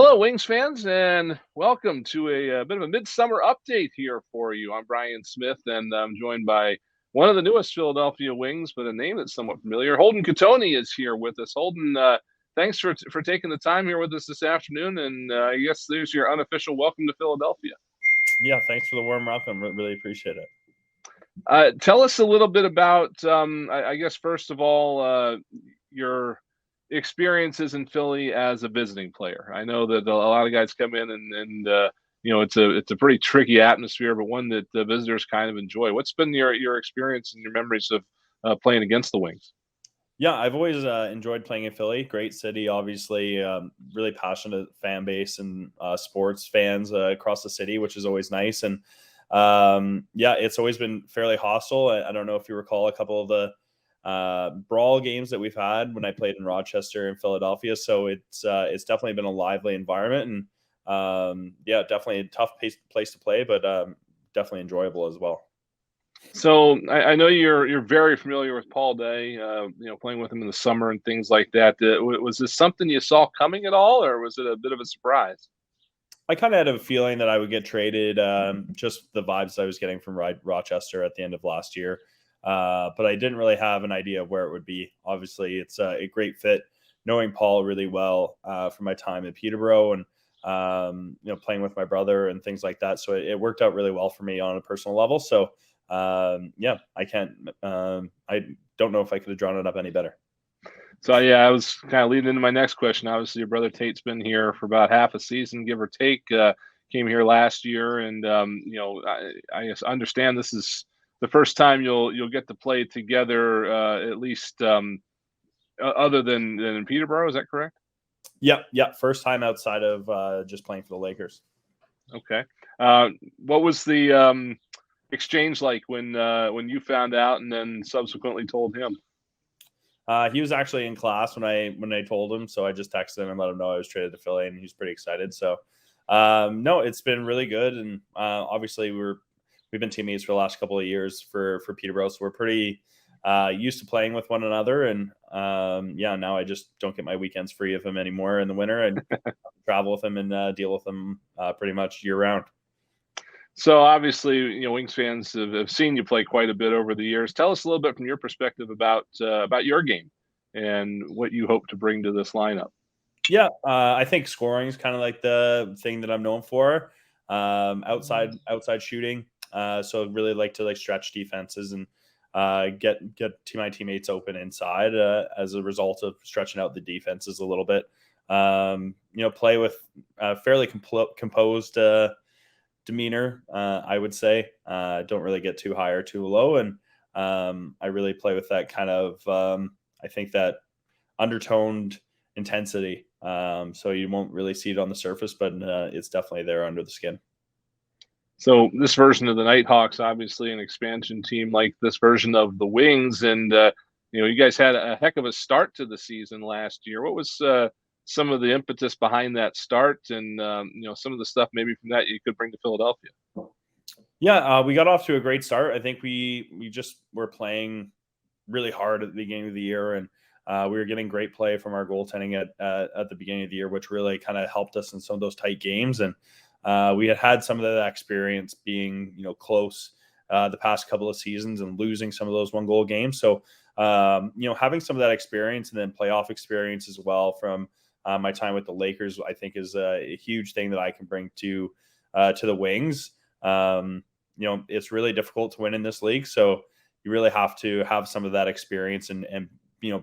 Hello, Wings fans, and welcome to a bit of a midsummer update here for you. I'm Brian Smith, and I'm joined by one of the newest Philadelphia Wings, but a name that's somewhat familiar. Holden Cattoni is here with us. Holden, thanks for taking the time here with us this afternoon, and I guess there's your unofficial welcome to Philadelphia. Yeah, thanks for the warm welcome. Really appreciate it. Tell us a little bit about, I guess, first of all, your experiences in Philly as a visiting player. I know that a lot of guys come in and it's a pretty tricky atmosphere, but one that the visitors kind of enjoy. What's been your experience and your memories of playing against the Wings? Yeah, I've always enjoyed playing in Philly. Great city, obviously. Really passionate fan base and sports fans across the city, which is always nice. And yeah, it's always been fairly hostile. I don't know if you recall a couple of the brawl games that we've had when I played in Rochester and Philadelphia. So it's definitely been a lively environment, and yeah, definitely a tough place to play, but definitely enjoyable as well. So I know you're very familiar with Paul Day, playing with him in the summer and things like that. Was this something you saw coming at all, or was it a bit of a surprise? I kind of had a feeling that I would get traded. Just the vibes I was getting from Rochester at the end of last year, but I didn't really have an idea of where it would be. Obviously, it's a great fit. Knowing Paul really well from my time at Peterborough and playing with my brother and things like that, so it worked out really well for me on a personal level. So yeah, I can't. I don't know if I could have drawn it up any better. So yeah, I was kind of leading into my next question. Obviously, your brother Tate's been here for about half a season, give or take. Came here last year, and I guess understand this is the first time you'll get to play together, at least other than in Peterborough. Is that correct? Yeah, yeah. First time outside of just playing for the Lakers. Okay. What was the exchange like when you found out and then subsequently told him? He was actually in class when I told him, so I just texted him and let him know I was traded to Philly, and he's pretty excited. So, no, it's been really good, and obviously we've been teammates for the last couple of years for Peterborough, so we're pretty used to playing with one another. And yeah, now I just don't get my weekends free of him anymore in the winter, and travel with him and deal with him pretty much year round. So obviously, Wings fans have seen you play quite a bit over the years. Tell us a little bit from your perspective about your game and what you hope to bring to this lineup. Yeah, I think scoring is kind of like the thing that I'm known for. Outside shooting. So I'd really like to stretch defenses and get to my teammates open inside as a result of stretching out the defenses a little bit. Play with fairly composed demeanor, I would say. Don't really get too high or too low, and I really play with that kind of I think that undertoned intensity. So you won't really see it on the surface, but it's definitely there under the skin. So this version of the Nighthawks, obviously an expansion team like this version of the Wings, and you guys had a heck of a start to the season last year. What was some of the impetus behind that start, and some of the stuff maybe from that you could bring to Philadelphia? Yeah, we got off to a great start. I think we just were playing really hard at the beginning of the year, and we were getting great play from our goaltending at the beginning of the year, which really kind of helped us in some of those tight games. And we had some of that experience being close the past couple of seasons and losing some of those 1-goal games. So having some of that experience and then playoff experience as well from my time with the Lakers, I think is a huge thing that I can bring to the Wings. It's really difficult to win in this league, so you really have to have some of that experience and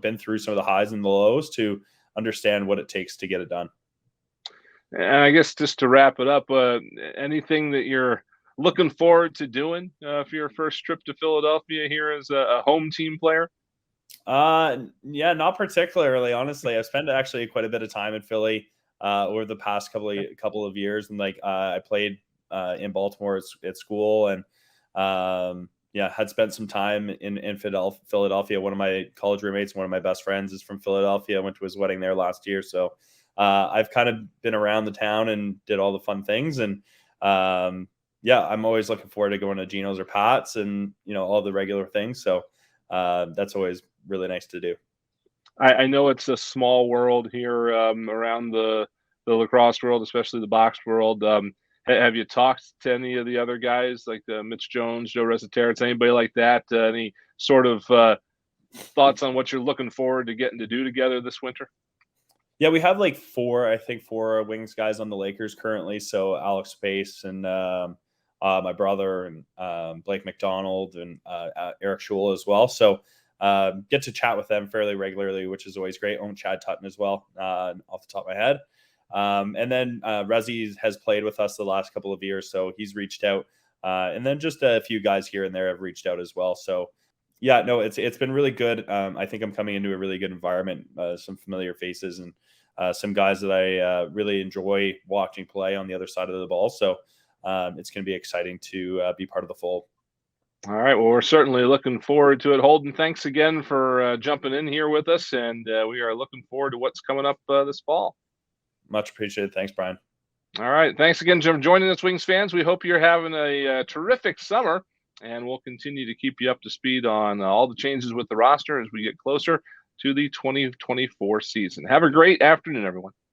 been through some of the highs and the lows to understand what it takes to get it done. And I guess just to wrap it up, anything that you're looking forward to doing for your first trip to Philadelphia here as a home team player? Yeah, not particularly. Honestly, I've spent actually quite a bit of time in Philly over the past couple of years, and I played in Baltimore at school, and yeah, had spent some time in Philadelphia. One of my college roommates, one of my best friends, is from Philadelphia. I went to his wedding there last year, so I've kind of been around the town and did all the fun things. And yeah, I'm always looking forward to going to Geno's or Pat's and all the regular things. So that's always really nice to do. I know it's a small world here around the the lacrosse world, especially the box world. Have you talked to any of the other guys like Mitch Jones, Joe Resiteritz, anybody like that? Any sort of thoughts on what you're looking forward to getting to do together this winter? Yeah, we have like four wings guys on the Lakers currently. So Alex Space and my brother and Blake McDonald and Eric Schul as well. So get to chat with them fairly regularly, which is always great. Chad Tutton as well, off the top of my head. And then Rezi has played with us the last couple of years, so he's reached out. And then just a few guys here and there have reached out as well. So yeah, no, it's been really good. I think I'm coming into a really good environment, some familiar faces and some guys that I really enjoy watching play on the other side of the ball. So it's going to be exciting to be part of the fold. All right. Well, we're certainly looking forward to it. Holden, thanks again for jumping in here with us, and we are looking forward to what's coming up this fall. Much appreciated. Thanks, Brian. All right. Thanks again for joining us, Wings fans. We hope you're having a terrific summer, and we'll continue to keep you up to speed on all the changes with the roster as we get closer to the 2024 season. Have a great afternoon, everyone.